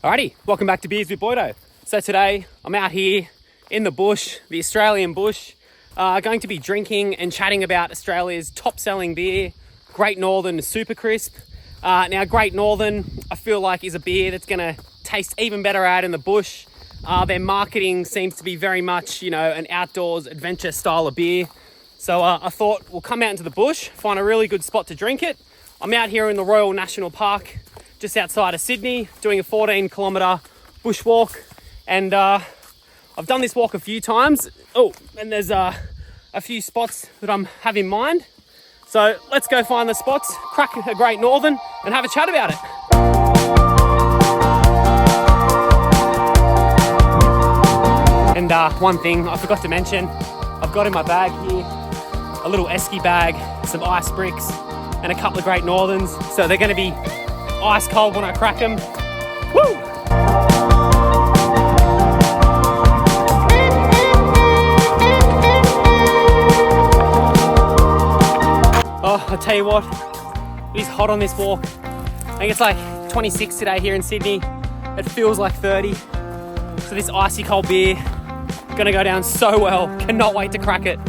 Alrighty, welcome back to Beers with Boydo. So today I'm out here in the bush, the Australian bush, going to be drinking and chatting about Australia's top selling beer, Great Northern Super Crisp. Now Great Northern, I feel like is a beer that's gonna taste even better out in the bush. Their marketing seems to be very much, an outdoors adventure style of beer. So I thought we'll come out into the bush, find a really good spot to drink it. I'm out here in the Royal National Park, just outside of Sydney, doing a 14-kilometre bushwalk, and I've done this walk a few times. Oh, and there's a few spots that I have in mind. So let's go find the spots, crack a Great Northern, and have a chat about it. And one thing I forgot to mention, I've got in my bag here a little esky bag, some ice bricks, and a couple of Great Northerns. So they're going to be ice cold when I crack them. Woo! Oh, I tell you what, it is hot on this walk. I think it's like 26 today here in Sydney. It feels like 30. So this icy cold beer, gonna go down so well. Cannot wait to crack it.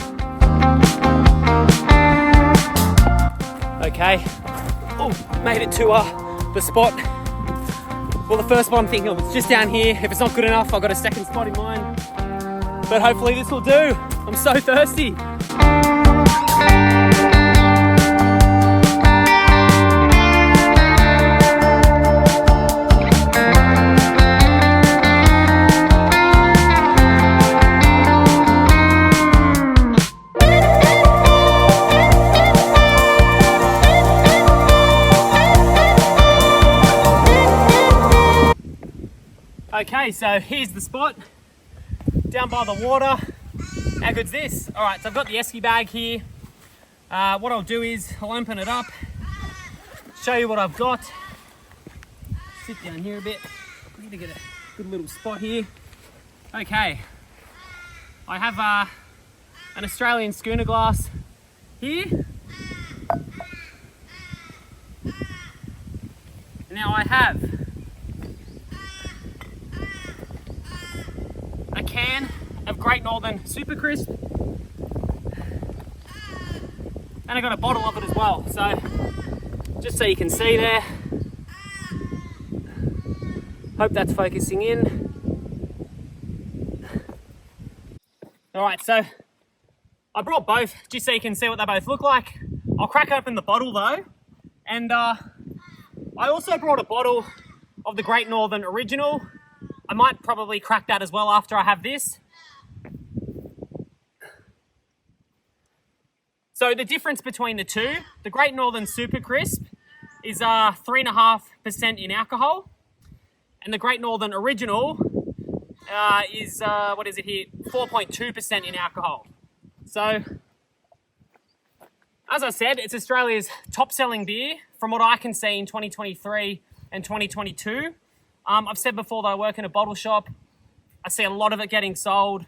Okay, made it to the spot. Well, the first spot I'm thinking of is just down here. If it's not good enough, I've got a second spot in mind. But hopefully this will do. I'm so thirsty. Okay, so here's the spot, down by the water. How good's this? All right, so I've got the esky bag here. What I'll do is I'll open it up, show you what I've got. Sit down here a bit. I need to get a good little spot here. Okay, I have an Australian schooner glass here. Now I have a can of Great Northern Super Crisp, and I got a bottle of it as well, so just so you can see there. Hope that's focusing in. Alright, so I brought both just so you can see what they both look like. I'll crack open the bottle though, and I also brought a bottle of the Great Northern Original. I might probably crack that as well after I have this. So the difference between the two, the Great Northern Super Crisp is 3.5% in alcohol, and the Great Northern Original is, 4.2% in alcohol. So, as I said, it's Australia's top-selling beer from what I can see in 2023 and 2022. I've said before that I work in a bottle shop. I see a lot of it getting sold.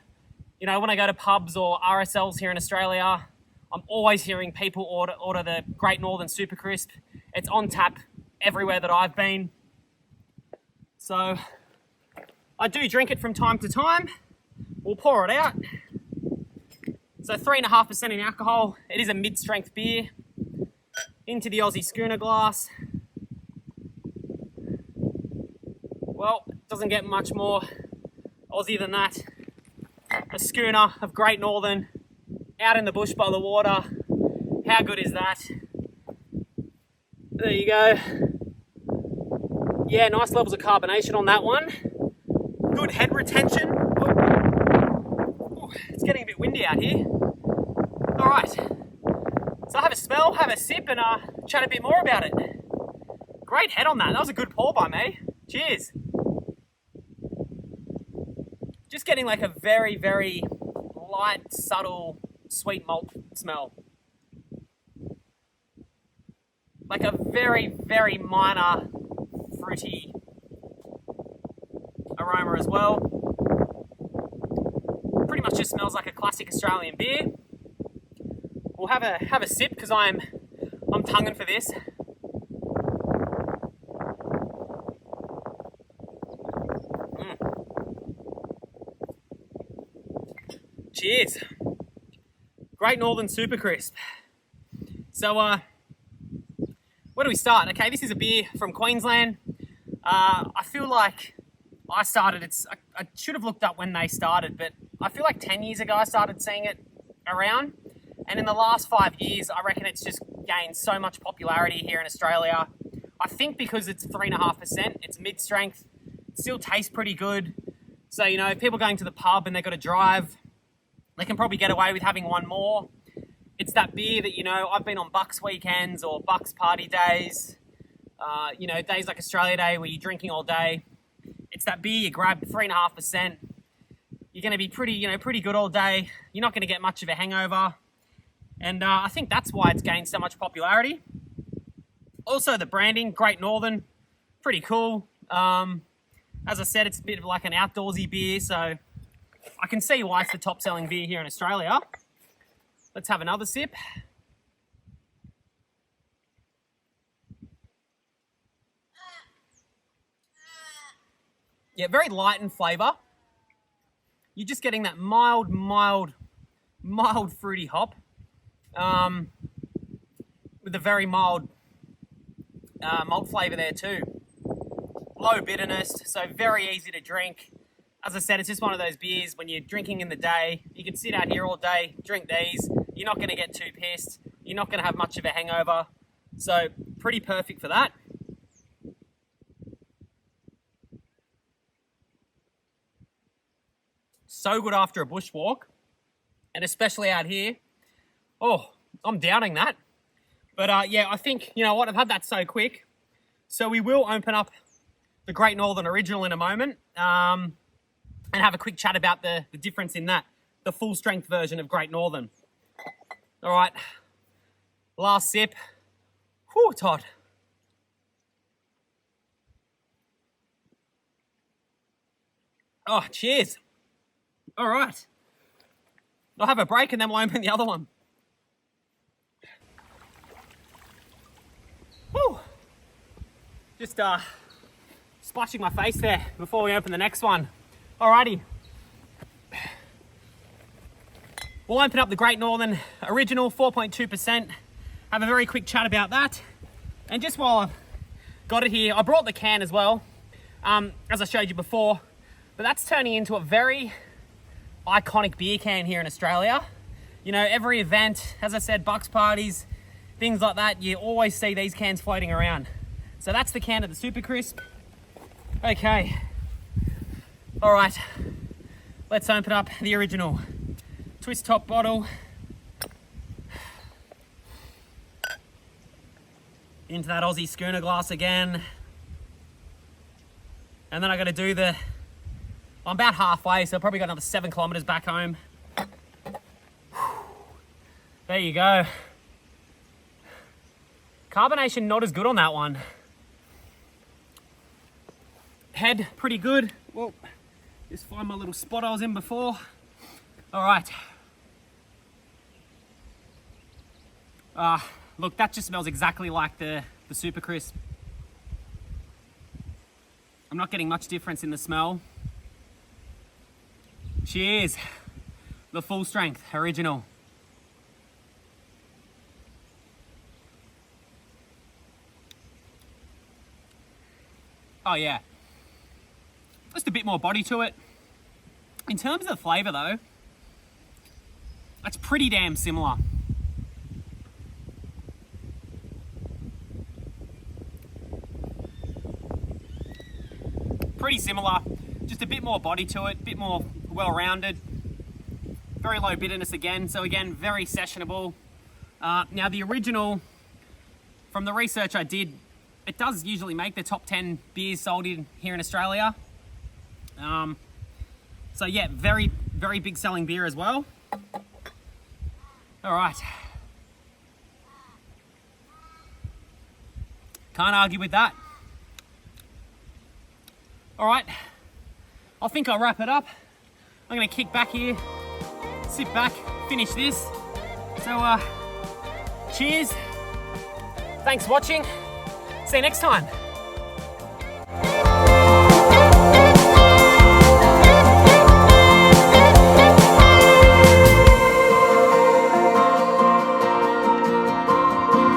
When I go to pubs or RSLs here in Australia, I'm always hearing people order the Great Northern Super Crisp. It's on tap everywhere that I've been. So I do drink it from time to time. We'll pour it out. So 3.5% in alcohol. It is a mid-strength beer. Into the Aussie schooner glass. Well, it doesn't get much more Aussie than that. A schooner of Great Northern, out in the bush by the water. How good is that? There you go. Yeah, nice levels of carbonation on that one. Good head retention. Ooh, it's getting a bit windy out here. All right, so have a smell, have a sip, and chat a bit more about it. Great head on that. That was a good pour by me. Cheers. Just getting like a very, very light, subtle, sweet malt smell. Like a very, very minor fruity aroma as well. Pretty much just smells like a classic Australian beer. We'll have a sip because I'm tonguing for this. Cheers. Great Northern Super Crisp. So, where do we start? Okay, this is a beer from Queensland. I feel like I should have looked up when they started, but I feel like 10 years ago I started seeing it around. And in the last 5 years, I reckon it's just gained so much popularity here in Australia. I think because it's 3.5%, it's mid-strength, it still tastes pretty good. So, you know, if people are going to the pub and they've got to drive, they can probably get away with having one more. It's that beer that, you know, I've been on Bucks weekends or Bucks party days, you know, days like Australia Day where you're drinking all day. It's that beer you grab, 3.5%. You're going to be pretty good all day. You're not going to get much of a hangover. And I think that's why it's gained so much popularity. Also, the branding, Great Northern, pretty cool. As I said, it's a bit of like an outdoorsy beer, so I can see why it's the top selling beer here in Australia. Let's have another sip. Yeah, very light in flavour. You're just getting that mild fruity hop with a very mild malt flavour there too. Low bitterness, so very easy to drink. As I said, it's just one of those beers when you're drinking in the day, you can sit out here all day, drink these, you're not going to get too pissed, you're not going to have much of a hangover, so pretty perfect for that. So good after a bushwalk, and especially out here. Oh, I'm doubting that. But yeah, I think, you know what, I've had that so quick, so we will open up the Great Northern Original in a moment. And have a quick chat about the difference in that, the full strength version of Great Northern. All right, last sip. Whew, Todd. Oh, cheers. All right. I'll have a break and then we'll open the other one. Whew. Just splashing my face there before we open the next one. Alrighty. We'll open up the Great Northern Original, 4.2%. Have a very quick chat about that. And just while I've got it here, I brought the can as well, as I showed you before. But that's turning into a very iconic beer can here in Australia. You know, every event, as I said, Bucks parties, things like that, you always see these cans floating around. So that's the can of the Super Crisp. Okay. All right, let's open up the original. Twist top bottle. Into that Aussie schooner glass again. And then I gotta do I'm about halfway, so I've probably got another 7 kilometers back home. There you go. Carbonation not as good on that one. Head pretty good. Whoa. Just find my little spot I was in before. All right. Look, that just smells exactly like the Super Crisp. I'm not getting much difference in the smell. Cheers. The full strength, original. Oh yeah. Just a bit more body to it. In terms of the flavour though, it's pretty damn similar. Pretty similar, just a bit more body to it, a bit more well-rounded. Very low bitterness again, so again, very sessionable. Now the original, from the research I did, it does usually make the top 10 beers sold here in Australia. So yeah, very, very big selling beer as well. All right. Can't argue with that. All right, I think I'll wrap it up. I'm gonna kick back here, sit back, finish this. So cheers, thanks for watching. See you next time.